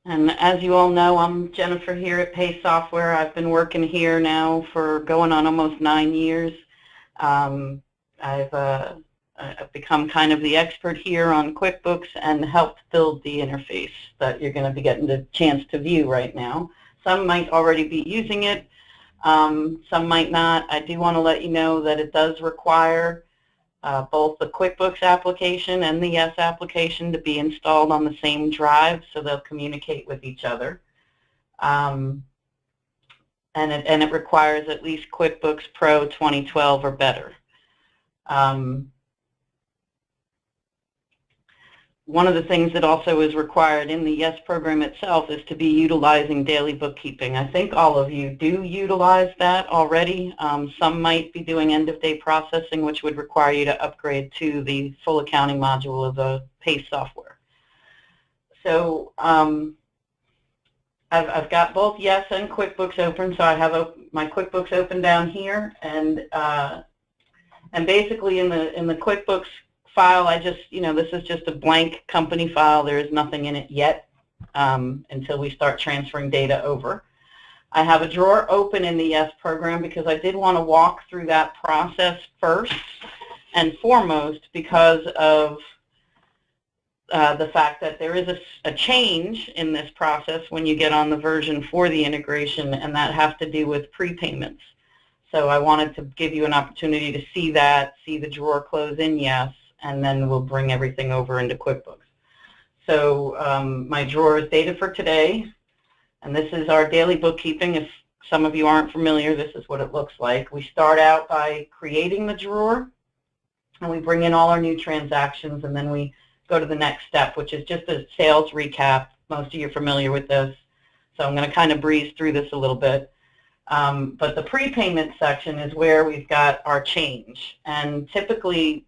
And as you all know, I'm Jennifer here at Pay Software. I've been working here now for going on almost 9 years. I've become kind of the expert here on QuickBooks and helped build the interface that you're going to be getting the chance to view right now. Some might already be using it, some might not. I do want to let you know that it does require both the QuickBooks application and the Yes application to be installed on the same drive, so they'll communicate with each other. And it requires at least QuickBooks Pro 2012 or better. One of the things that also is required in the Yes program itself is to be utilizing daily bookkeeping. I think all of you do utilize that already. Some might be doing end-of-day processing, which would require you to upgrade to the full accounting module of the Pay software. So I've got both Yes and QuickBooks open, so I have my QuickBooks open down here, and basically in the QuickBooks file, this is just a blank company file. There is nothing in it yet until we start transferring data over. I have a drawer open in the Yes program because I did want to walk through that process first and foremost because of the fact that there is a change in this process when you get on the version for the integration, and that has to do with prepayments. So I wanted to give you an opportunity to see that, see the drawer close in Yes, and then we'll bring everything over into QuickBooks. So my drawer is data for today, and this is our daily bookkeeping. If some of you aren't familiar, this is what it looks like. We start out by creating the drawer, and we bring in all our new transactions, and then we go to the next step, which is just a sales recap. Most of you are familiar with this, so I'm going to kind of breeze through this a little bit. But the prepayment section is where we've got our change, and typically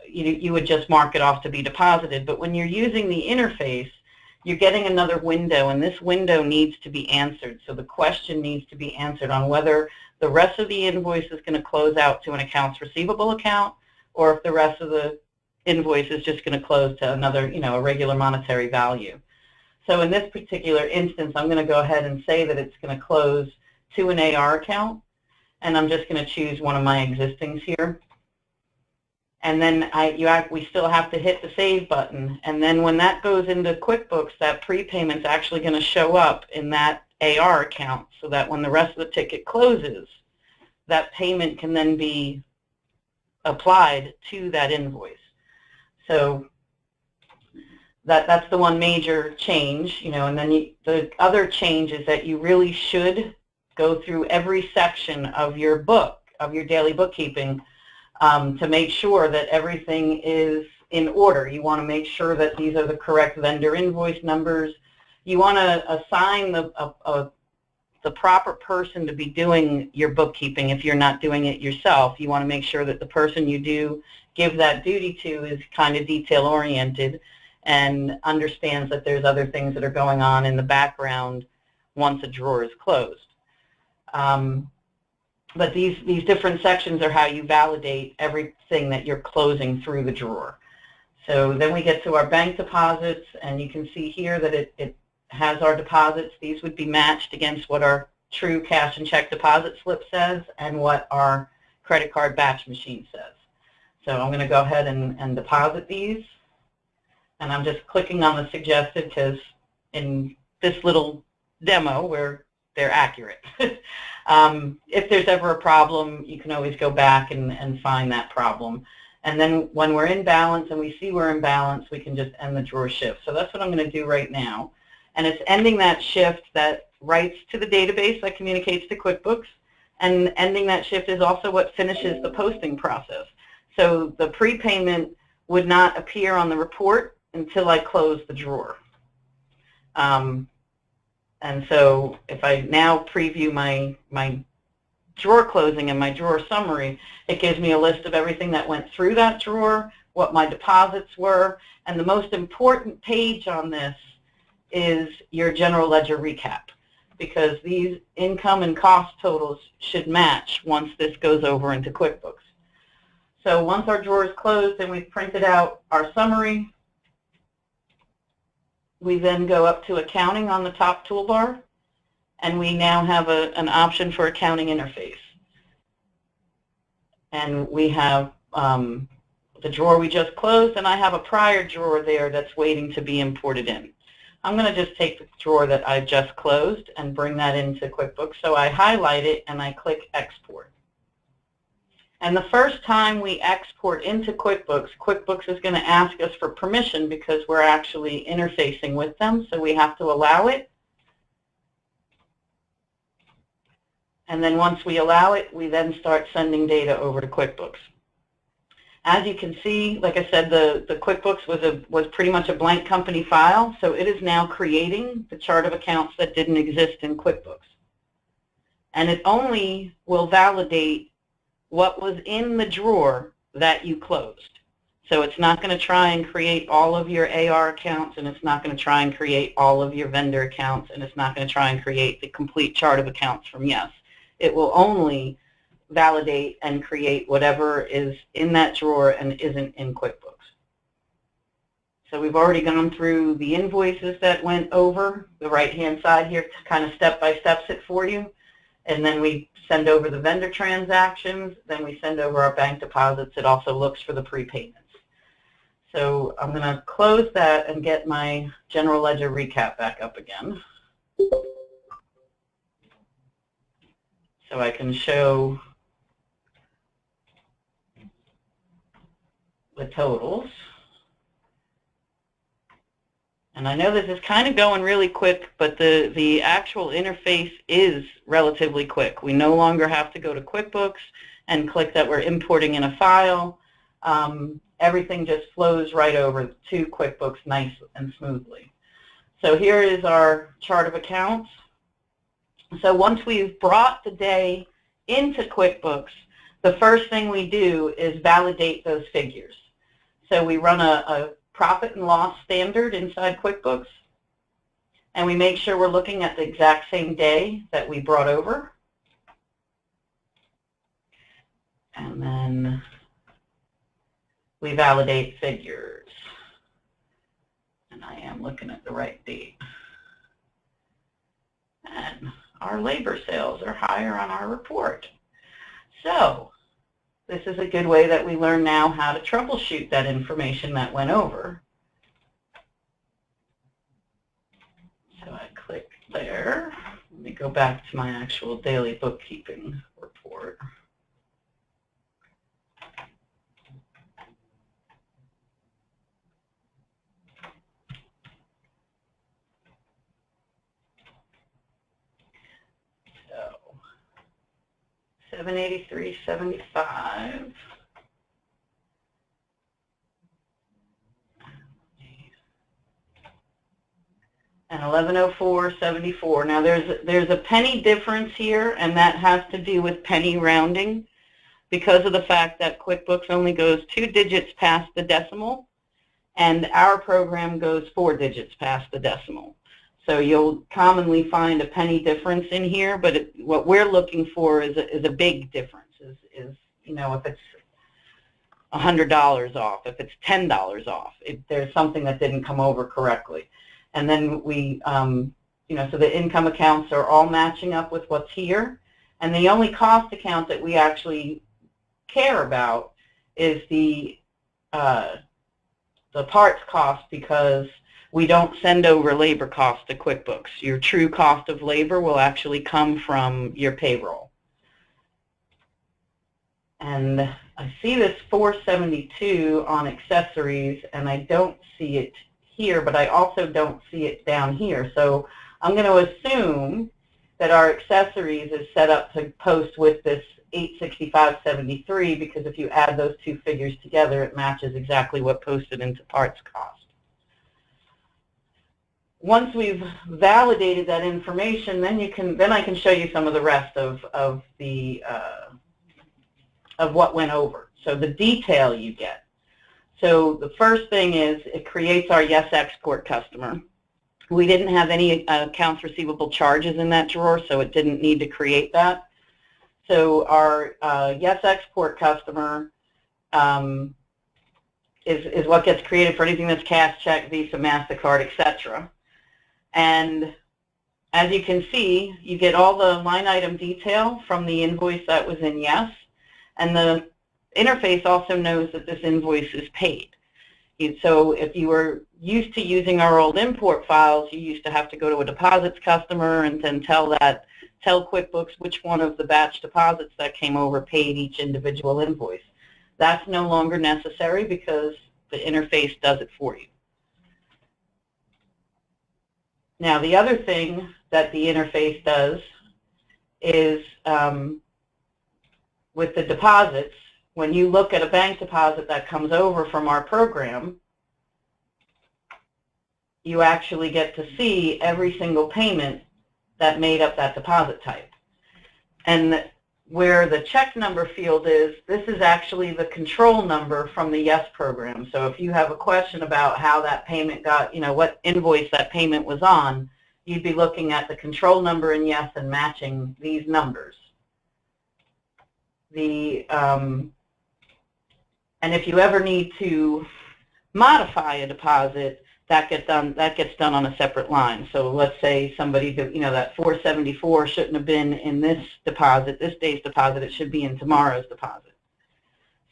you would just mark it off to be deposited, but when you're using the interface, you're getting another window, and this window needs to be answered. So the question needs to be answered on whether the rest of the invoice is going to close out to an accounts receivable account, or if the rest of the invoice is just going to close to another, a regular monetary value. So in this particular instance, I'm going to go ahead and say that it's going to close to an AR account, and I'm just going to choose one of my existings here. And then we still have to hit the Save button. And then when that goes into QuickBooks, that prepayment's actually going to show up in that AR account so that when the rest of the ticket closes, that payment can then be applied to that invoice. So that's the one major change, and then the other change is that you really should go through every section of your book, of your daily bookkeeping, to make sure that everything is in order. You want to make sure that these are the correct vendor invoice numbers. You want to assign the proper person to be doing your bookkeeping if you're not doing it yourself. You want to make sure that the person you do give that duty to is kind of detail-oriented and understands that there's other things that are going on in the background once a drawer is closed. But these different sections are how you validate everything that you're closing through the drawer. So then we get to our bank deposits, and you can see here that it has our deposits. These would be matched against what our true cash and check deposit slip says and what our credit card batch machine says. So I'm going to go ahead and deposit these, and I'm just clicking on the suggested because in this little demo where they're accurate. If there's ever a problem, you can always go back and find that problem. And then when we're in balance and we see we're in balance, we can just end the drawer shift. So that's what I'm going to do right now. And it's ending that shift that writes to the database that communicates to QuickBooks, and ending that shift is also what finishes the posting process. So the prepayment would not appear on the report until I close the drawer. And so if I now preview my drawer closing and my drawer summary, it gives me a list of everything that went through that drawer, what my deposits were, and the most important page on this is your general ledger recap, because these income and cost totals should match once this goes over into QuickBooks. So once our drawer is closed and we've printed out our summary, we then go up to accounting on the top toolbar, and we now have an option for accounting interface. And we have the drawer we just closed, and I have a prior drawer there that's waiting to be imported in. I'm going to just take the drawer that I just closed and bring that into QuickBooks. So I highlight it and I click Export. And the first time we export into QuickBooks, QuickBooks is going to ask us for permission because we're actually interfacing with them, so we have to allow it. And then once we allow it, we then start sending data over to QuickBooks. As you can see, like I said, the QuickBooks was pretty much a blank company file, so it is now creating the chart of accounts that didn't exist in QuickBooks. And it only will validate what was in the drawer that you closed. So it's not going to try and create all of your AR accounts, and it's not going to try and create all of your vendor accounts, and it's not going to try and create the complete chart of accounts from Yes. It will only validate and create whatever is in that drawer and isn't in QuickBooks. So we've already gone through the invoices that went over. The right-hand side here kind of step-by-steps it for you. And then we send over the vendor transactions. Then we send over our bank deposits. It also looks for the prepayments. So I'm going to close that and get my general ledger recap back up again, so I can show the totals. And I know this is kind of going really quick, but the actual interface is relatively quick. We no longer have to go to QuickBooks and click that we're importing in a file. Everything just flows right over to QuickBooks nice and smoothly. So here is our chart of accounts. So once we've brought the day into QuickBooks, the first thing we do is validate those figures. So we run a profit and loss standard inside QuickBooks, and we make sure we're looking at the exact same day that we brought over. And then we validate figures. And I am looking at the right date. And our labor sales are higher on our report. So this is a good way that we learn now how to troubleshoot that information that went over. So I click there. Let me go back to my actual daily bookkeeping report. So 783.75. And 1104.74. Now there's a penny difference here, and that has to do with penny rounding because of the fact that QuickBooks only goes 2 digits past the decimal, and our program goes 4 digits past the decimal. So you'll commonly find a penny difference in here, but what we're looking for is a big difference. Is you know, if it's $100 off, if it's $10 off, there's something that didn't come over correctly. And then we, you know, so the income accounts are all matching up with what's here. And the only cost account that we actually care about is the parts cost, because we don't send over labor costs to QuickBooks. Your true cost of labor will actually come from your payroll. And I see this 472 on accessories, and I don't see it here, but I also don't see it down here. So I'm going to assume that our accessories is set up to post with this 865.73, because if you add those two figures together, it matches exactly what posted into parts cost. Once we've validated that information, then I can show you some of the rest of what went over. So the detail you get. So the first thing is it creates our Yes Export customer. We didn't have any accounts receivable charges in that drawer, so it didn't need to create that. So our Yes Export customer is what gets created for anything that's cash, check, Visa, MasterCard, etc. And as you can see, you get all the line item detail from the invoice that was in Yes, and the interface also knows that this invoice is paid. So if you were used to using our old import files, you used to have to go to a deposits customer and then tell QuickBooks which one of the batch deposits that came over paid each individual invoice. That's no longer necessary because the interface does it for you. Now, the other thing that the interface does is with the deposits, when you look at a bank deposit that comes over from our program, you actually get to see every single payment that made up that deposit type. And where the check number field is, this is actually the control number from the Yes program. So if you have a question about how that payment got, what invoice that payment was on, you'd be looking at the control number in Yes and matching these numbers. And if you ever need to modify a deposit, that gets done on a separate line. So let's say somebody, that 474 shouldn't have been in this deposit, this day's deposit, it should be in tomorrow's deposit.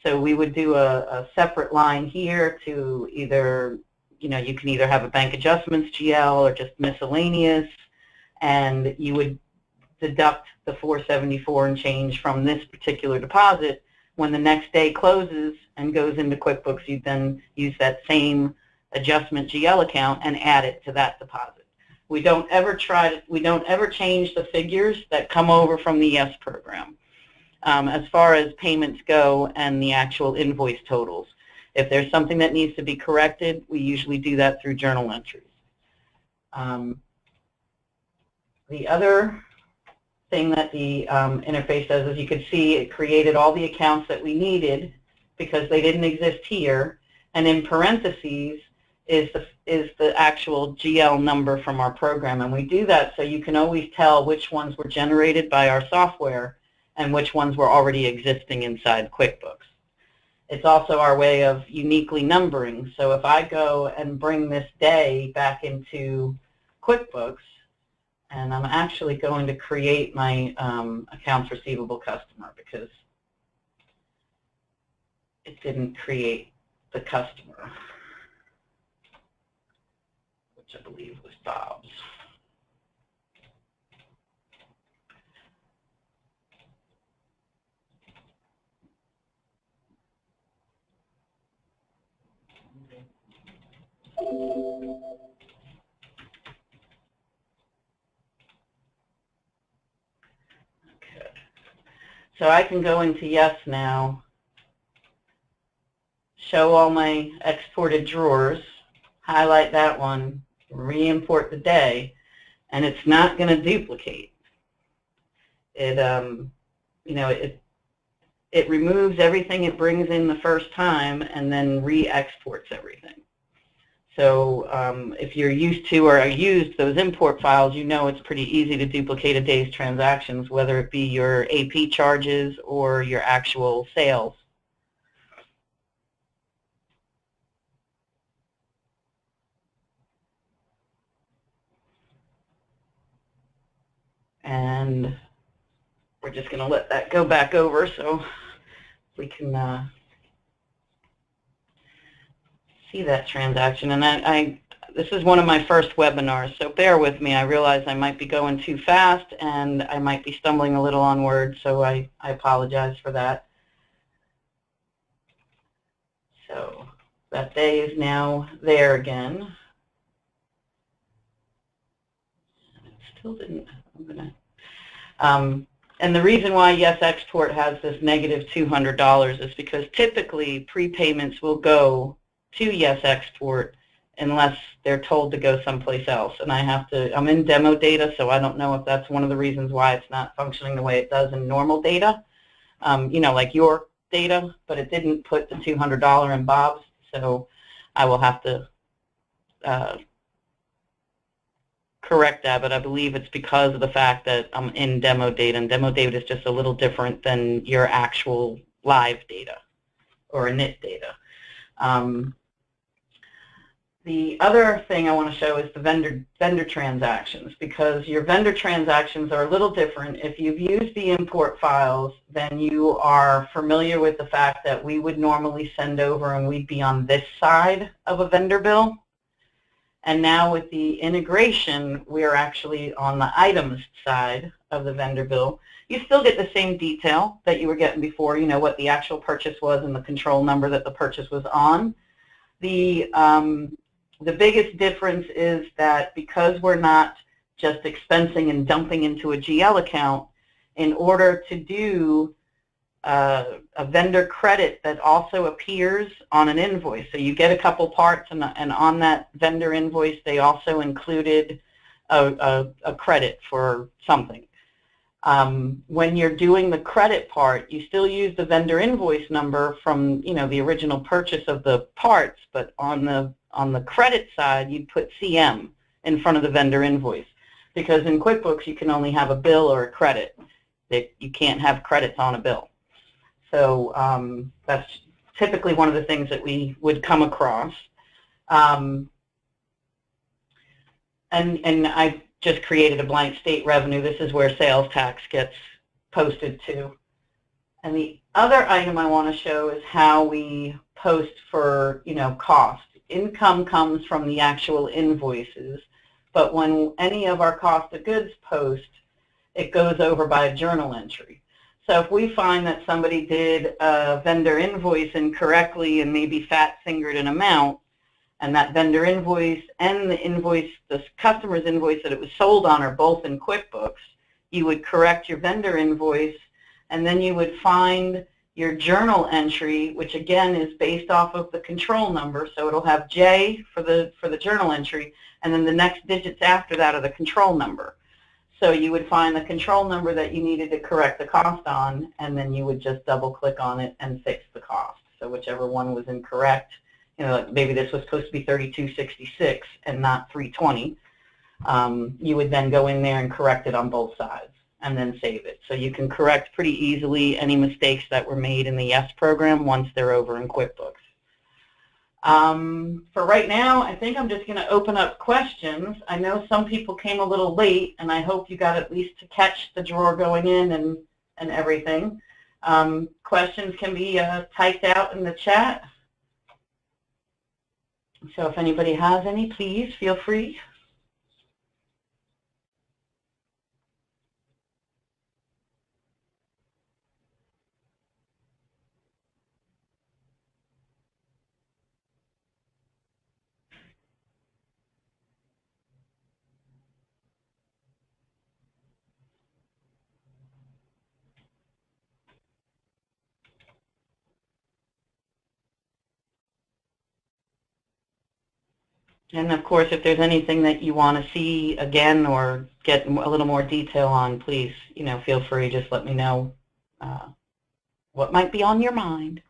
So we would do a separate line here to either, you can either have a bank adjustments GL or just miscellaneous, and you would deduct the 474 and change from this particular deposit. When the next day closes and goes into QuickBooks, you then use that same adjustment GL account and add it to that deposit. We don't ever change the figures that come over from the Yes program as far as payments go and the actual invoice totals. If there's something that needs to be corrected, we usually do that through journal entries. The other thing that the interface does, as you can see, it created all the accounts that we needed because they didn't exist here, and in parentheses is the actual GL number from our program. And we do that so you can always tell which ones were generated by our software and which ones were already existing inside QuickBooks. It's also our way of uniquely numbering. So if I go and bring this day back into QuickBooks, and I'm actually going to create my accounts receivable customer because it didn't create the customer, which I believe was Bob's. So I can go into Yes now, show all my exported drawers, highlight that one, re-import the day, and it's not going to duplicate. It, it removes everything it brings in the first time and then re-exports everything. So if you're used to or used those import files, you know it's pretty easy to duplicate a day's transactions, whether it be your AP charges or your actual sales. And we're just going to let that go back over so we can see that transaction. And this is one of my first webinars, so bear with me. I realize I might be going too fast and I might be stumbling a little on words, so I apologize for that. So that day is now there again. It still didn't. And the reason why Yes Export has this negative $200 is because typically prepayments will go to Yes Export unless they're told to go someplace else. And I'm in demo data, so I don't know if that's one of the reasons why it's not functioning the way it does in normal data, like your data, but it didn't put the $200 in Bob's, so I will have to correct that, but I believe it's because of the fact that I'm in demo data, and demo data is just a little different than your actual live data or init data. The other thing I want to show is the vendor transactions, because your vendor transactions are a little different. If you've used the import files, then you are familiar with the fact that we would normally send over and we'd be on this side of a vendor bill. And now with the integration, we're actually on the items side of the vendor bill. You still get the same detail that you were getting before, you know, what the actual purchase was and the control number that the purchase was on. The biggest difference is that because we're not just expensing and dumping into a GL account, in order to do a vendor credit that also appears on an invoice. So you get a couple parts, and on that vendor invoice they also included a credit for something. When you're doing the credit part, you still use the vendor invoice number from, you know, the original purchase of the parts, but on the credit side you'd put CM in front of the vendor invoice, because in QuickBooks you can only have a bill or a credit. You can't have credits on a bill. So that's typically one of the things that we would come across. And I've just created a blank state revenue. This is where sales tax gets posted to. And the other item I want to show is how we post for, you know, cost. Income comes from the actual invoices, but when any of our cost of goods post, it goes over by a journal entry. So if we find that somebody did a vendor invoice incorrectly and maybe fat-fingered an amount, and that vendor invoice and the invoice, the customer's invoice that it was sold on are both in QuickBooks, you would correct your vendor invoice, and then you would find your journal entry, which again is based off of the control number, so it'll have J for the journal entry, and then the next digits after that are the control number. So you would find the control number that you needed to correct the cost on, and then you would just double-click on it and fix the cost. So whichever one was incorrect, you know, like maybe this was supposed to be $32.66 and not $320, you would then go in there and correct it on both sides and then save it. So you can correct pretty easily any mistakes that were made in the YES program once they're over in QuickBooks. For right now, I think I'm just going to open up questions. I know some people came a little late, and I hope you got at least to catch the drawer going in and everything. Questions can be typed out in the chat. So if anybody has any, please feel free. And of course, if there's anything that you want to see again or get a little more detail on, please, you know, feel free. Just let me know what might be on your mind.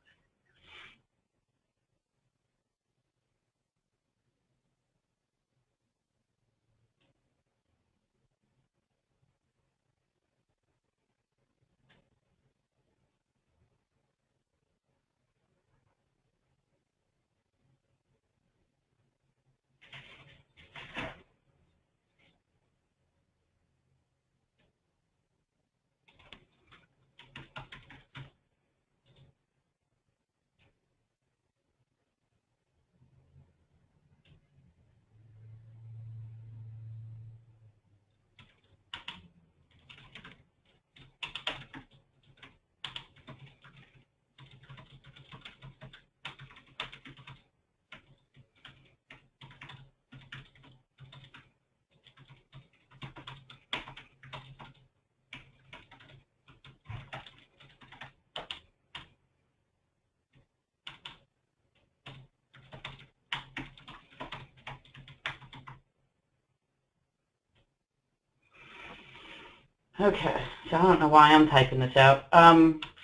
Okay, so I don't know why I'm typing this out.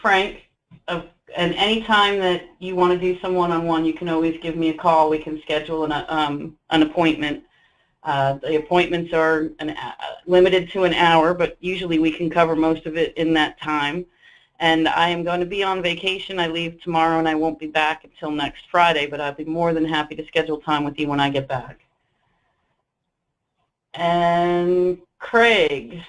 Frank, and any time that you want to do some one-on-one, you can always give me a call. We can schedule an appointment. The appointments are limited to an hour, but usually we can cover most of it in that time. And I am going to be on vacation. I leave tomorrow, and I won't be back until next Friday, but I'll be more than happy to schedule time with you when I get back. And Craig,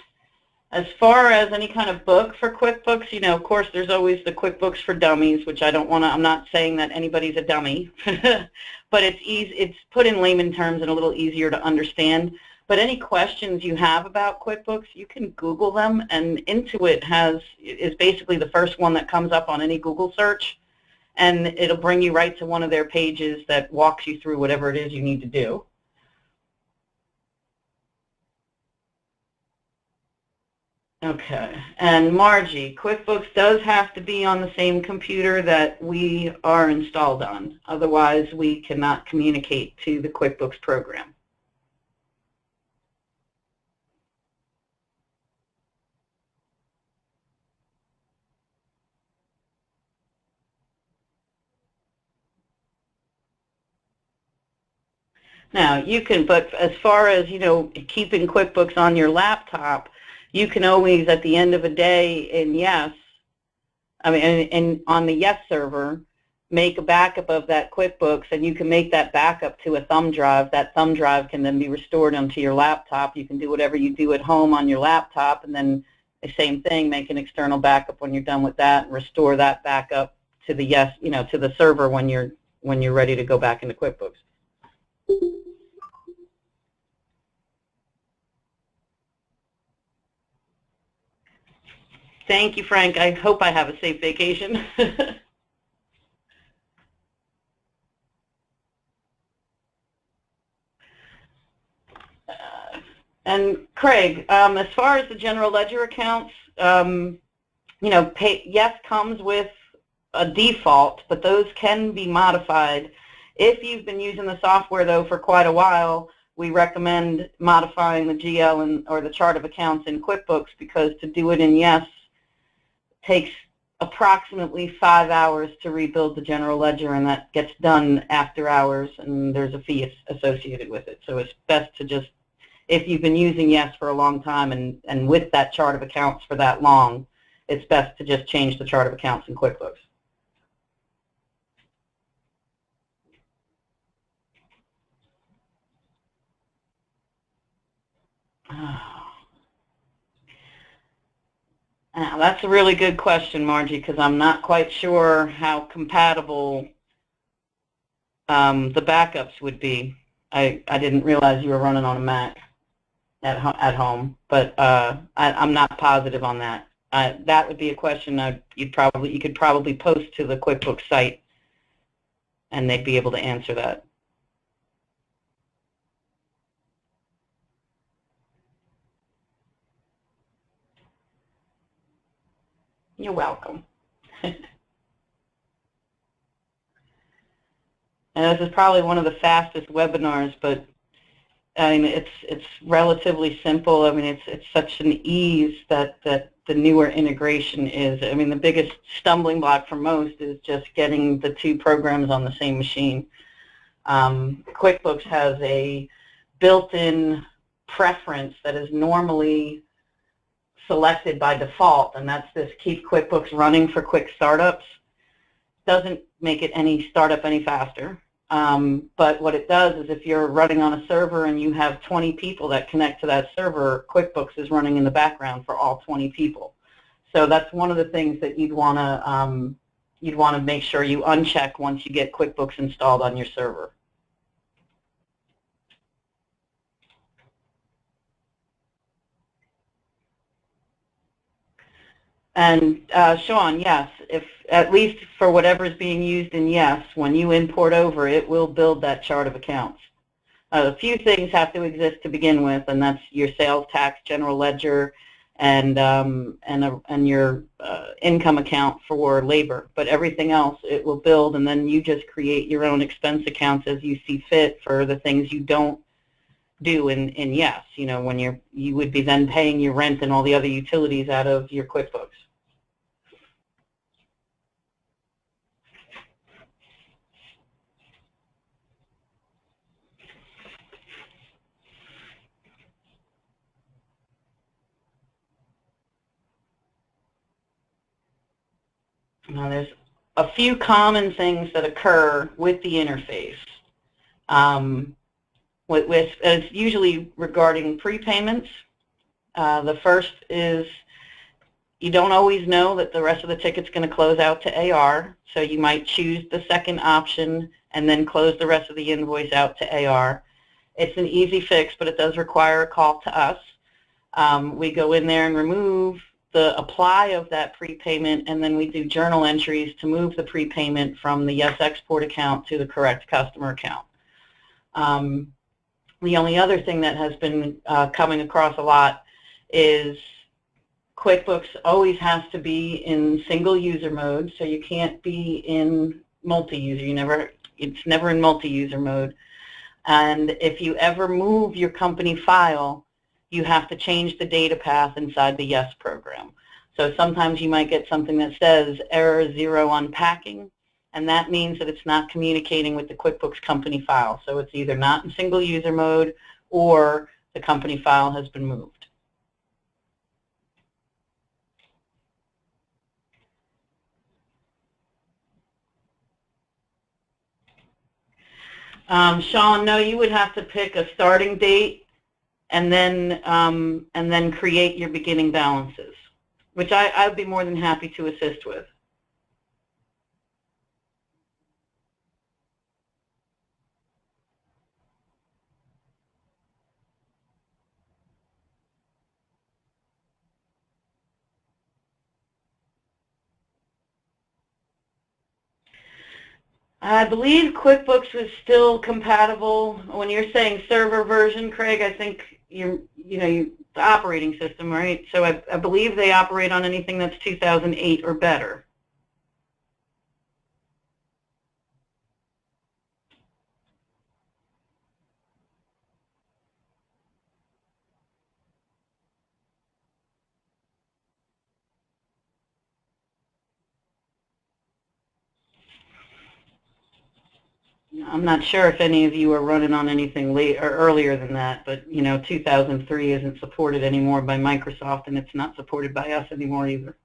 as far as any kind of book for QuickBooks, you know, of course, there's always the QuickBooks for Dummies, which I don't want to, I'm not saying that anybody's a dummy, but it's easy, it's put in layman terms and a little easier to understand. But any questions you have about QuickBooks, you can Google them, and Intuit is basically the first one that comes up on any Google search, and it'll bring you right to one of their pages that walks you through whatever it is you need to do. Okay, and Margie, QuickBooks does have to be on the same computer that we are installed on. Otherwise, we cannot communicate to the QuickBooks program. Now, you can, but as far as, you know, keeping QuickBooks on your laptop, you can always, at the end of a day in Yes, and on the Yes server, make a backup of that QuickBooks, and you can make that backup to a thumb drive. That thumb drive can then be restored onto your laptop. You can do whatever you do at home on your laptop, and then the same thing, make an external backup when you're done with that, and restore that backup to the Yes, you know, to the server when you're ready to go back into QuickBooks. Thank you, Frank. I hope I have a safe vacation. And Craig, as far as the general ledger accounts, you know, Yes comes with a default, but those can be modified. If you've been using the software, though, for quite a while, we recommend modifying the GL or the chart of accounts in QuickBooks, because to do it in Yes takes approximately 5 hours to rebuild the general ledger, and that gets done after hours, and there's a fee associated with it. So it's best to just, if you've been using Yes for a long time and with that chart of accounts for that long, it's best to just change the chart of accounts in QuickBooks. Now, that's a really good question, Margie, because I'm not quite sure how compatible the backups would be. I didn't realize you were running on a Mac at home, but I'm not positive on that. That would be a question you could probably post to the QuickBooks site, and they'd be able to answer that. You're welcome. And this is probably one of the fastest webinars, but I mean, it's relatively simple. I mean, it's such an ease that the newer integration is. I mean, the biggest stumbling block for most is just getting the two programs on the same machine. QuickBooks has a built-in preference that is normally selected by default, and that's this keep QuickBooks running for quick startups. Doesn't make it any startup any faster. But what it does is if you're running on a server and you have 20 people that connect to that server, QuickBooks is running in the background for all 20 people. So that's one of the things that you'd want to make sure you uncheck once you get QuickBooks installed on your server. And Sean, yes, if at least for whatever is being used in Yes, when you import over, it will build that chart of accounts. A few things have to exist to begin with, and that's your sales tax, general ledger, and your income account for labor. But everything else, it will build, and then you just create your own expense accounts as you see fit for the things you don't do in Yes. You know, when you would be then paying your rent and all the other utilities out of your QuickBooks. Now, there's a few common things that occur with the interface. It's usually regarding prepayments. The first is you don't always know that the rest of the ticket's going to close out to AR, so you might choose the second option and then close the rest of the invoice out to AR. It's an easy fix, but it does require a call to us. We go in there and remove the apply of that prepayment, and then we do journal entries to move the prepayment from the Yes Export account to the correct customer account. The only other thing that has been coming across a lot is QuickBooks always has to be in single user mode, so you can't be in multi-user. It's never in multi-user mode. And if you ever move your company file, you have to change the data path inside the Yes program. So sometimes you might get something that says error 0 unpacking, and that means that it's not communicating with the QuickBooks company file. So it's either not in single user mode or the company file has been moved. Sean, no, you would have to pick a starting date and then create your beginning balances, which I'd be more than happy to assist with. I believe QuickBooks was still compatible. When you're saying server version, Craig, I think the operating system, right? So I believe they operate on anything that's 2008 or better. I'm not sure if any of you are running on anything late or earlier than that, but 2003 isn't supported anymore by Microsoft, and it's not supported by us anymore either.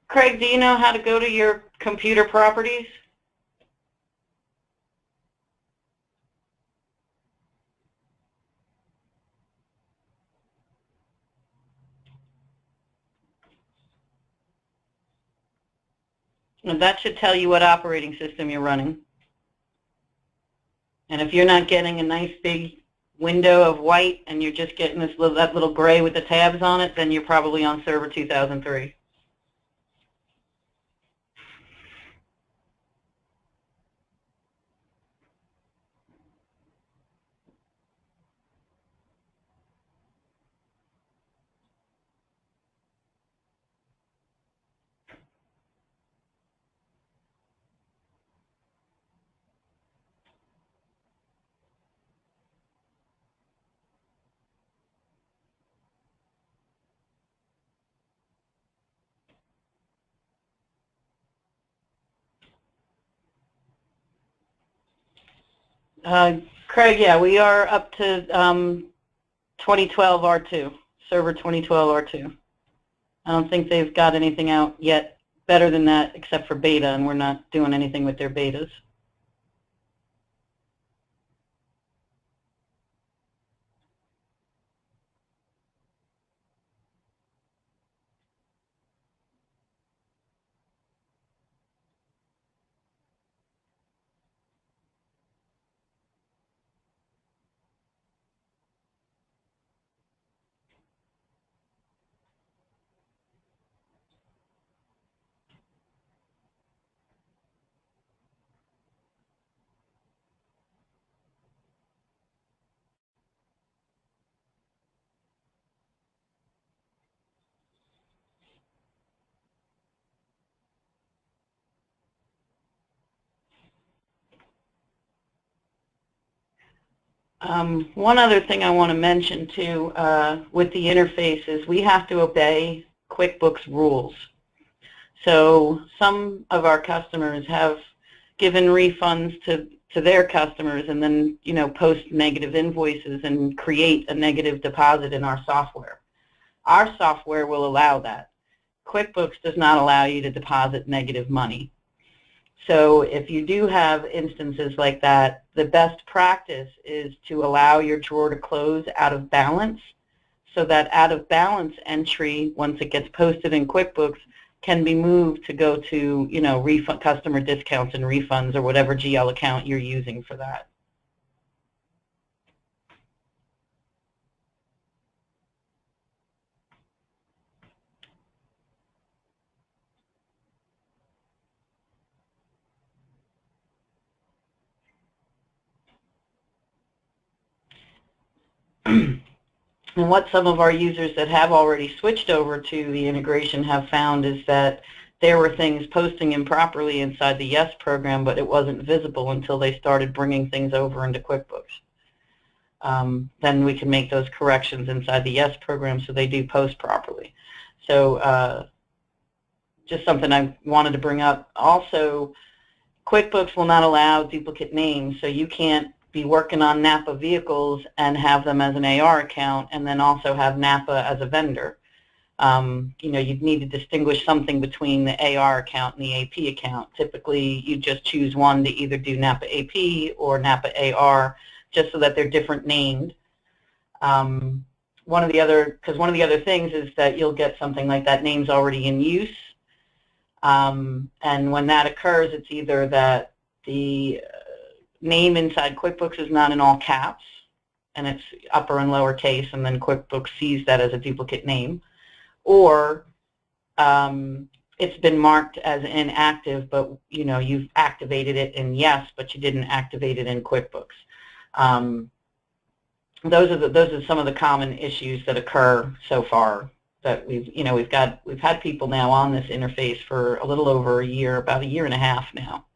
Craig, do you know how to go to your computer properties? And that should tell you what operating system you're running. And if you're not getting a nice big window of white and you're just getting that little gray with the tabs on it, then you're probably on server 2003. Craig, yeah, we are up to 2012 R2, server 2012 R2. I don't think they've got anything out yet better than that except for beta, and we're not doing anything with their betas. One other thing I want to mention too with the interface is we have to obey QuickBooks rules. So some of our customers have given refunds to their customers and then, post negative invoices and create a negative deposit in our software. Our software will allow that. QuickBooks does not allow you to deposit negative money. So if you do have instances like that, the best practice is to allow your drawer to close out of balance, so that out of balance entry, once it gets posted in QuickBooks, can be moved to go to, refund, customer discounts and refunds, or whatever GL account you're using for that. And what some of our users that have already switched over to the integration have found is that there were things posting improperly inside the Yes program, but it wasn't visible until they started bringing things over into QuickBooks. Then we can make those corrections inside the Yes program so they do post properly. So just something I wanted to bring up. Also, QuickBooks will not allow duplicate names, so you can't be working on Napa vehicles and have them as an AR account and then also have Napa as a vendor. You'd need to distinguish something between the AR account and the AP account. Typically, you just choose one to either do Napa AP or Napa AR, just so that they're different named. One of the other things is that you'll get something like that name's already in use, and when that occurs, it's either that the name inside QuickBooks is not in all caps, and it's upper and lower case, and then QuickBooks sees that as a duplicate name, or it's been marked as inactive, but you've activated it in Yes, but you didn't activate it in QuickBooks. Those are some of the common issues that occur so far. That we've had people now on this interface for a little over a year, about a year and a half now.